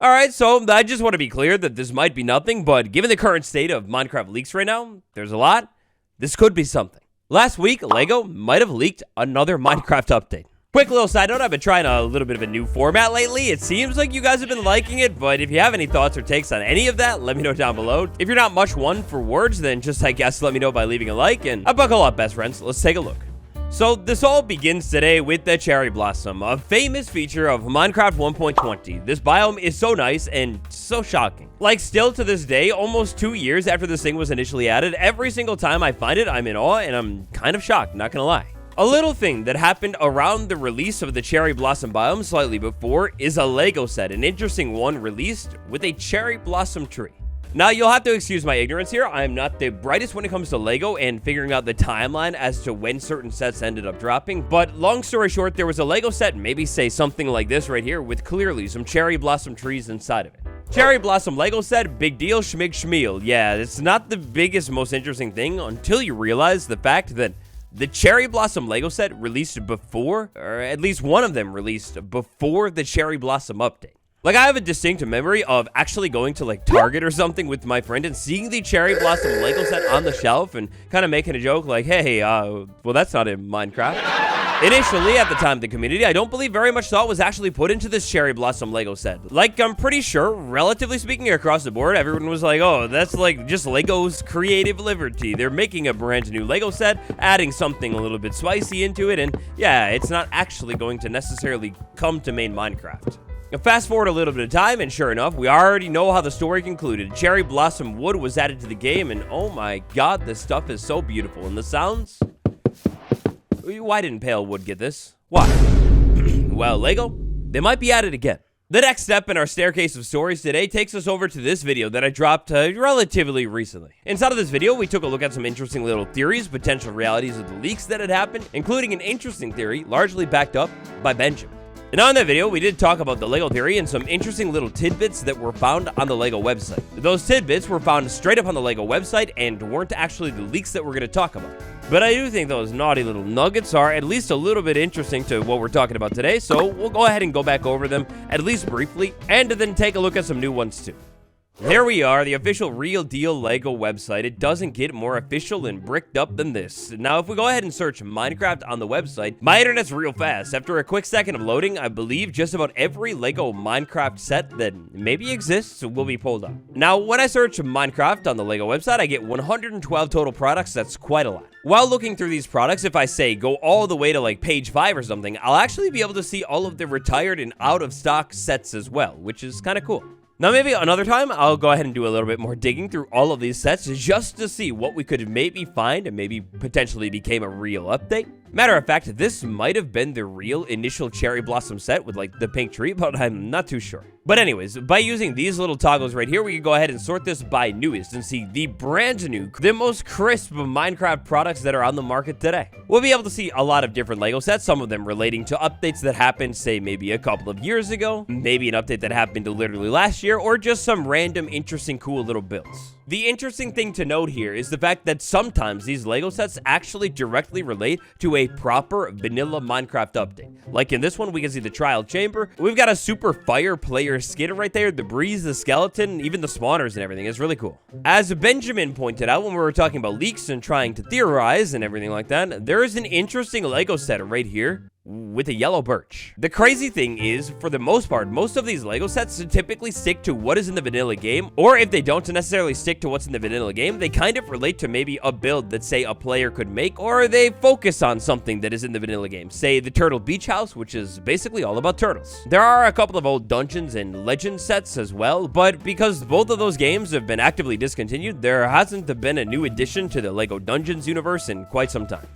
Alright, so I just want to be clear that this might be nothing, but given the current state of Minecraft leaks right now, there's a lot, this could be something. Last week, LEGO might have leaked another Minecraft update. Quick little side note, I've been trying a little bit of a new format lately. It seems like you guys have been liking it, but if you have any thoughts or takes on any of that, let me know down below. If you're not much one for words, then just, I guess, let me know by leaving a like, and buckle up, best friends. Let's take a look. So this all begins today with the Cherry Blossom, a famous feature of Minecraft 1.20. This biome is so nice and so shocking. Like, still to this day, almost 2 years after this thing was initially added, every single time I find it, I'm in awe and I'm kind of shocked, not gonna lie. A little thing that happened around the release of the Cherry Blossom biome slightly before is a LEGO set, an interesting one released with a cherry blossom tree. Now, you'll have to excuse my ignorance here. I'm not the brightest when it comes to LEGO and figuring out the timeline as to when certain sets ended up dropping, but long story short, there was a LEGO set, maybe say something like this right here, with clearly some cherry blossom trees inside of it. Cherry Blossom LEGO set, big deal, schmig schmeal. Yeah, it's not the biggest, most interesting thing until you realize the fact that the Cherry Blossom LEGO set released before, or at least one of them released before the Cherry Blossom update. Like, I have a distinct memory of actually going to, like, Target or something with my friend and seeing the Cherry Blossom LEGO set on the shelf and kind of making a joke like, hey, well, that's not in Minecraft. Initially, at the time, the community, I don't believe very much thought was actually put into this Cherry Blossom LEGO set. Like, I'm pretty sure, relatively speaking, across the board, everyone was like, oh, that's like just LEGO's creative liberty. They're making a brand new LEGO set, adding something a little bit spicy into it, and yeah, it's not actually going to necessarily come to main Minecraft. Now, fast forward a little bit of time, and sure enough, we already know how the story concluded. Cherry Blossom Wood was added to the game, and oh my god, this stuff is so beautiful. And the sounds? Why didn't Pale Wood get this? Why? Well, LEGO, they might be at it again. The next step in our staircase of stories today takes us over to this video that I dropped relatively recently. Inside of this video, we took a look at some interesting little theories, potential realities of the leaks that had happened, including an interesting theory largely backed up by Benjamin. And on that video, we did talk about the LEGO theory and some interesting little tidbits that were found on the LEGO website. Those tidbits were found straight up on the LEGO website and weren't actually the leaks that we're going to talk about. But I do think those naughty little nuggets are at least a little bit interesting to what we're talking about today, so we'll go ahead and go back over them, at least briefly, and then take a look at some new ones too. There we are, the official Real Deal LEGO website. It doesn't get more official and bricked up than this. Now, if we go ahead and search Minecraft on the website, my internet's real fast. After a quick second of loading, I believe just about every LEGO Minecraft set that maybe exists will be pulled up. Now, when I search Minecraft on the LEGO website, I get 112 total products. That's quite a lot. While looking through these products, if I say go all the way to like page 5 or something, I'll actually be able to see all of the retired and out of stock sets as well, which is kind of cool. Now, maybe another time, I'll go ahead and do a little bit more digging through all of these sets just to see what we could maybe find and maybe potentially became a real update. Matter of fact, this might have been the real initial Cherry Blossom set with like the pink tree, but I'm not too sure. But anyways, by using these little toggles right here, we can go ahead and sort this by newest and see the brand new, the most crisp Minecraft products that are on the market today. We'll be able to see a lot of different LEGO sets, some of them relating to updates that happened, say, maybe a couple of years ago, maybe an update that happened literally last year, or just some random, interesting, cool little builds. The interesting thing to note here is the fact that sometimes these LEGO sets actually directly relate to a proper vanilla Minecraft update. Like in this one, we can see the trial chamber. We've got a super fire player skin right there, the breeze, the skeleton, even the spawners and everything. It's really cool. As Benjamin pointed out when we were talking about leaks and trying to theorize and everything like that, there is an interesting LEGO set right here with a yellow birch. The crazy thing is, for the most part, most of these LEGO sets typically stick to what is in the vanilla game, or if they don't necessarily stick to what's in the vanilla game, they kind of relate to maybe a build that, say, a player could make, or they focus on something that is in the vanilla game. Say, the Turtle Beach House, which is basically all about turtles. There are a couple of old Dungeons and Legends sets as well, but because both of those games have been actively discontinued, there hasn't been a new addition to the LEGO Dungeons universe in quite some time.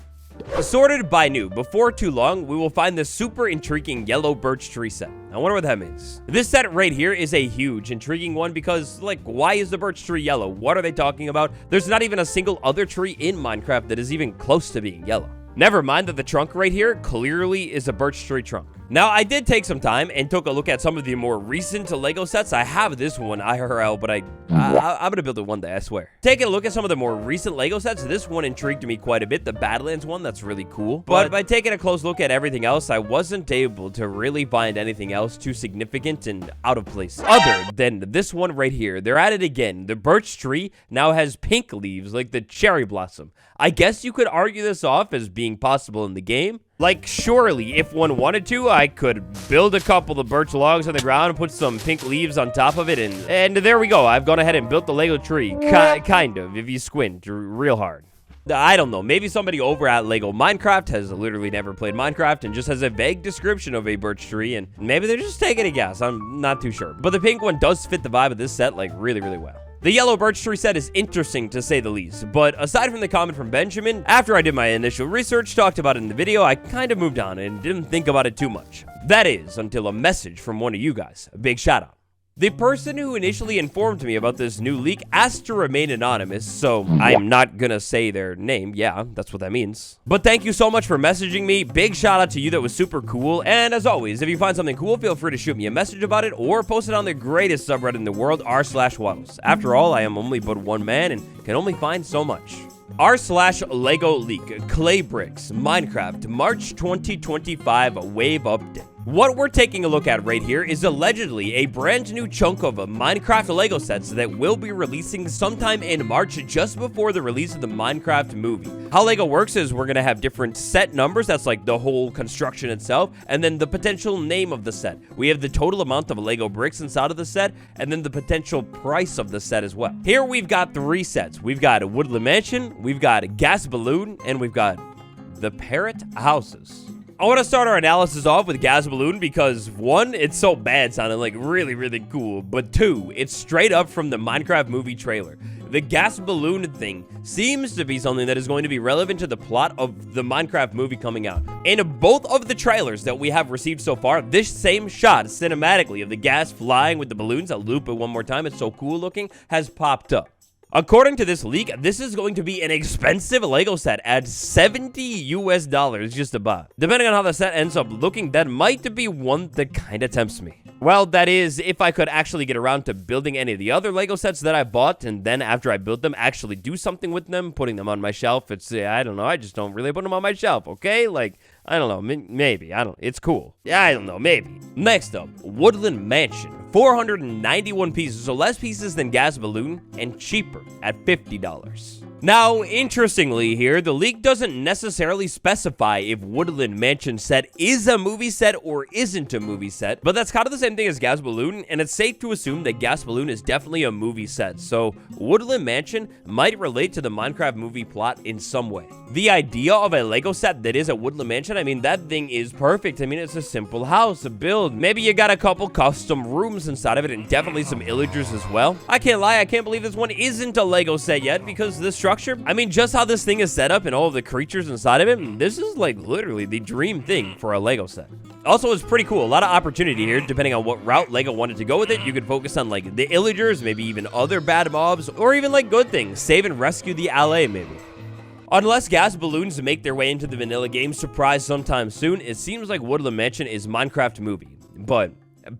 Sorted by new. Before too long, we will find this super intriguing yellow birch tree set. I wonder what that means. This set right here is a huge, intriguing one because, like, why is the birch tree yellow? What are they talking about? There's not even a single other tree in Minecraft that is even close to being yellow. Never mind that the trunk right here clearly is a birch tree trunk. Now, I did take some time and took a look at some of the more recent Lego sets. I have this one IRL, but I'm gonna build it one day, I swear. Taking a look at some of the more recent Lego sets, this one intrigued me quite a bit. The Badlands one, that's really cool. But by taking a close look at everything else, I wasn't able to really find anything else too significant and out of place. Other than this one right here. They're at it again. The birch tree now has pink leaves like the cherry blossom. I guess you could argue this off as being possible in the game. Like, surely, if one wanted to, I could build a couple of birch logs on the ground and put some pink leaves on top of it, and there we go. I've gone ahead and built the Lego tree. Kind of, if you squint real hard. I don't know, maybe somebody over at Lego Minecraft has literally never played Minecraft and just has a vague description of a birch tree, and maybe they're just taking a guess. I'm not too sure. But the pink one does fit the vibe of this set, like, really, really well. The yellow birch tree set is interesting to say the least, but aside from the comment from Benjamin, after I did my initial research, talked about it in the video, I kind of moved on and didn't think about it too much. That is, until a message from one of you guys. A big shout out. The person who initially informed me about this new leak asked to remain anonymous, so I'm not gonna say their name. Yeah, that's what that means. But thank you so much for messaging me. Big shout out to you. That was super cool. And as always, if you find something cool, feel free to shoot me a message about it or post it on the greatest subreddit in the world, r/waddles. After all, I am only but one man and can only find so much. r/Lego leak, clay bricks, Minecraft, March 2025 wave update. What we're taking a look at right here is allegedly a brand new chunk of Minecraft Lego sets that will be releasing sometime in March, just before the release of the Minecraft movie. How Lego works is we're going to have different set numbers, that's like the whole construction itself, and then the potential name of the set. We have the total amount of Lego bricks inside of the set, and then the potential price of the set as well. Here we've got 3 sets. We've got a Woodland Mansion, we've got a Gas Balloon, and we've got the Parrot Houses. I want to start our analysis off with Gas Balloon because 1, it's so bad sounding, like really, really cool, but 2, it's straight up from the Minecraft movie trailer. The gas balloon thing seems to be something that is going to be relevant to the plot of the Minecraft movie coming out. In both of the trailers that we have received so far, this same shot cinematically of the gas flying with the balloons, I'll loop it one more time, it's so cool looking, has popped up. According to this leak, this is going to be an expensive Lego set at $70 just to buy. Depending on how the set ends up looking, that might be one that kind of tempts me. Well, that is, if I could actually get around to building any of the other Lego sets that I bought, and then after I built them, actually do something with them, putting them on my shelf. It's, I don't know, I just don't really put them on my shelf, okay? Like, I don't know, maybe, it's cool. Yeah, I don't know, maybe. Next up, Woodland Mansion. 491 pieces, so less pieces than Gas Balloon, and cheaper at $50. Now, interestingly here, the leak doesn't necessarily specify if Woodland Mansion set is a movie set or isn't a movie set, but that's kind of the same thing as Gas Balloon, and it's safe to assume that Gas Balloon is definitely a movie set, so Woodland Mansion might relate to the Minecraft movie plot in some way. The idea of a Lego set that is a Woodland Mansion, I mean, that thing is perfect. I mean, it's a simple house, a build. Maybe you got a couple custom rooms inside of it, and definitely some illagers as well. I can't lie, I can't believe this one isn't a Lego set yet, because the structure, I mean, just how this thing is set up and all of the creatures inside of it, this is like literally the dream thing for a Lego set. Also, it's pretty cool. A lot of opportunity here, depending on what route Lego wanted to go with it. You could focus on like the illagers, maybe even other bad mobs, or even like good things. Save and rescue the LA maybe. Unless gas balloons make their way into the vanilla game surprise sometime soon, it seems like Woodland Mansion is Minecraft movie. But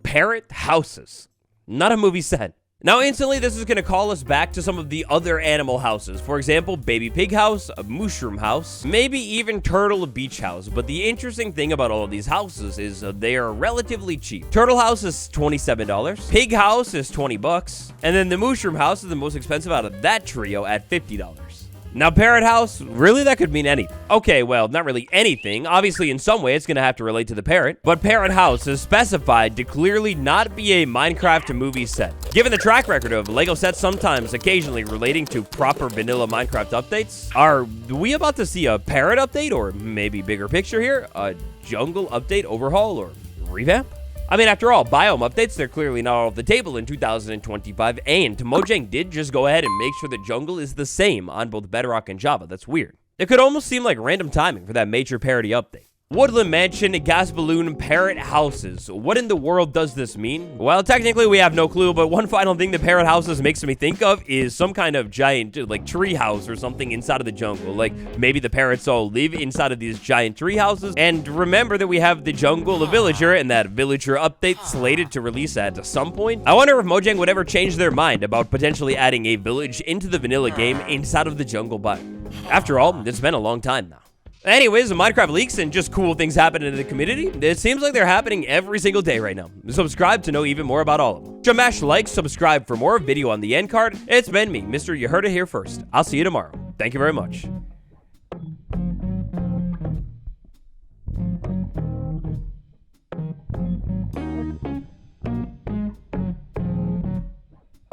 Parrot Houses, not a movie set. Now, instantly, this is going to call us back to some of the other animal houses. For example, Baby Pig House, a Mushroom House, maybe even Turtle Beach House. But the interesting thing about all of these houses is they are relatively cheap. Turtle House is $27, Pig House is $20, and then the Mushroom House is the most expensive out of that trio at $50. Now, Parrot House, really, that could mean anything. Okay, well, not really anything. Obviously, in some way, it's going to have to relate to the parrot. But Parrot House is specified to clearly not be a Minecraft movie set. Given the track record of Lego sets sometimes occasionally relating to proper vanilla Minecraft updates, are we about to see a parrot update, or maybe bigger picture here, a jungle update, overhaul, or revamp? I mean, after all, biome updates, they're clearly not off the table in 2025, and Mojang did just go ahead and make sure the jungle is the same on both Bedrock and Java. That's weird. It could almost seem like random timing for that major parody update. Woodland Mansion, gas balloon, parrot houses. What in the world does this mean? Well, technically we have no clue, but one final thing the parrot houses makes me think of is some kind of giant, like, tree house or something inside of the jungle. Like, maybe the parrots all live inside of these giant tree houses. And remember that we have the jungle, a villager, and that villager update slated to release at some point. I wonder if Mojang would ever change their mind about potentially adding a village into the vanilla game inside of the jungle biome. After all, it's been a long time now. Anyways, Minecraft leaks and just cool things happening in the community. It seems like they're happening every single day right now. Subscribe to know even more about all of them. Smash like, subscribe for more. Video on the end card. It's been me, Mr. You Heard It Here First. I'll see you tomorrow. Thank you very much.